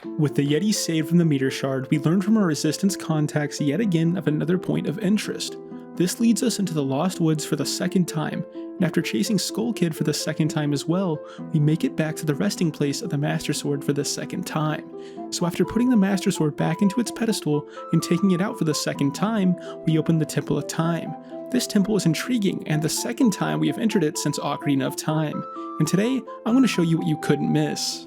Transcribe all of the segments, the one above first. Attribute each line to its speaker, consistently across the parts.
Speaker 1: With the Yeti saved from the meteor shard, we learn from our resistance contacts yet again of another point of interest. This leads us into the Lost Woods for the second time, and after chasing Skull Kid for the second time as well, we make it back to the resting place of the Master Sword for the second time. So after putting the Master Sword back into its pedestal and taking it out for the second time, we open the Temple of Time. This temple is intriguing and the second time we have entered it since Ocarina of Time, and today I'm going to show you what you couldn't miss.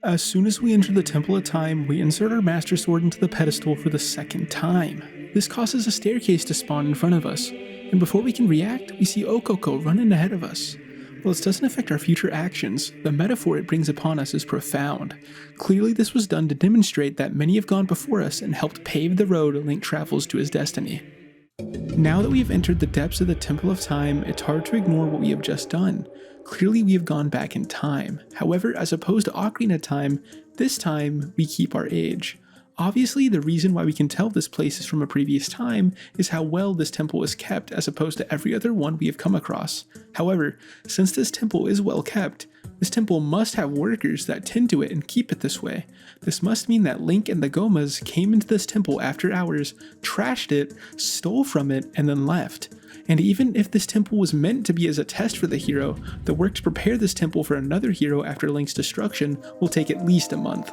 Speaker 1: As soon as we enter the Temple of Time, we insert our Master Sword into the pedestal for the second time. This causes a staircase to spawn in front of us, and before we can react, we see Okoko running ahead of us. While this doesn't affect our future actions, the metaphor it brings upon us is profound. Clearly this was done to demonstrate that many have gone before us and helped pave the road Link travels to his destiny. Now that we have entered the depths of the Temple of Time, it's hard to ignore what we have just done. Clearly we have gone back in time. However, as opposed to Ocarina Time, this time we keep our age. Obviously, the reason why we can tell this place is from a previous time is how well this temple is kept as opposed to every other one we have come across. However, since this temple is well kept, this temple must have workers that tend to it and keep it this way. This must mean that Link and the Gomas came into this temple after hours, trashed it, stole from it, and then left. And even if this temple was meant to be as a test for the hero, the work to prepare this temple for another hero after Link's destruction will take at least a month.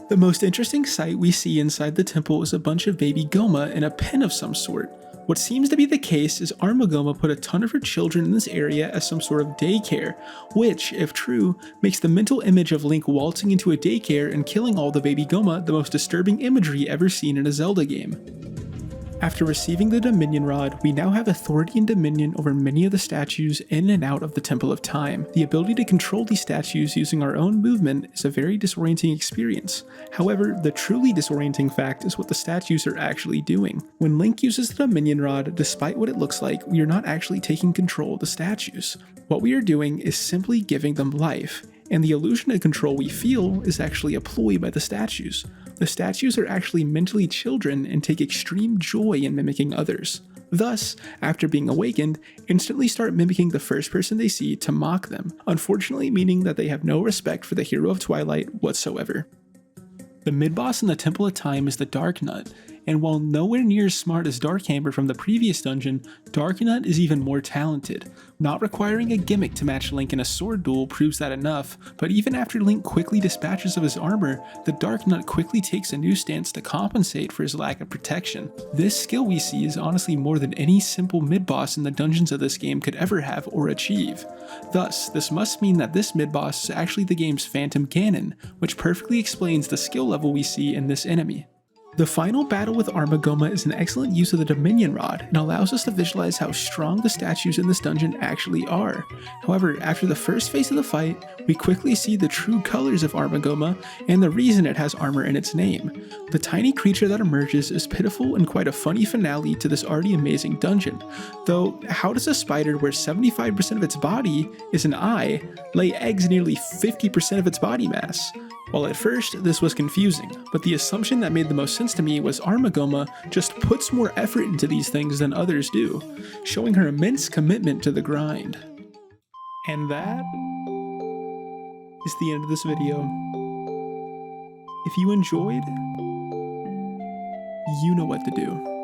Speaker 1: The most interesting sight we see inside the temple is a bunch of baby Goma in a pen of some sort. What seems to be the case is Armagoma put a ton of her children in this area as some sort of daycare, which, if true, makes the mental image of Link waltzing into a daycare and killing all the baby Goma the most disturbing imagery ever seen in a Zelda game. After receiving the Dominion Rod, we now have authority and dominion over many of the statues in and out of the Temple of Time. The ability to control these statues using our own movement is a very disorienting experience. However, the truly disorienting fact is what the statues are actually doing. When Link uses the Dominion Rod, despite what it looks like, we are not actually taking control of the statues. What we are doing is simply giving them life, and the illusion of control we feel is actually a ploy by the statues. The statues are actually mentally children and take extreme joy in mimicking others. Thus, after being awakened, instantly start mimicking the first person they see to mock them, unfortunately meaning that they have no respect for the hero of Twilight whatsoever. The mid-boss in the Temple of Time is the Dark Nut, and while nowhere near as smart as Darkhammer from the previous dungeon, Dark Nut is even more talented. Not requiring a gimmick to match Link in a sword duel proves that enough, but even after Link quickly dispatches of his armor, the Dark Nut quickly takes a new stance to compensate for his lack of protection. This skill we see is honestly more than any simple mid-boss in the dungeons of this game could ever have or achieve. Thus, this must mean that this mid-boss is actually the game's Phantom Ganon, which perfectly explains the skill level we see in this enemy. The final battle with Armagoma is an excellent use of the Dominion Rod and allows us to visualize how strong the statues in this dungeon actually are. However, after the first phase of the fight, we quickly see the true colors of Armagoma and the reason it has armor in its name. The tiny creature that emerges is pitiful and quite a funny finale to this already amazing dungeon. Though, how does a spider where 75% of its body is an eye lay eggs nearly 50% of its body mass? Well, at first, this was confusing, but the assumption that made the most sense to me was Armagoma just puts more effort into these things than others do, showing her immense commitment to the grind. And that is the end of this video. If you enjoyed, you know what to do.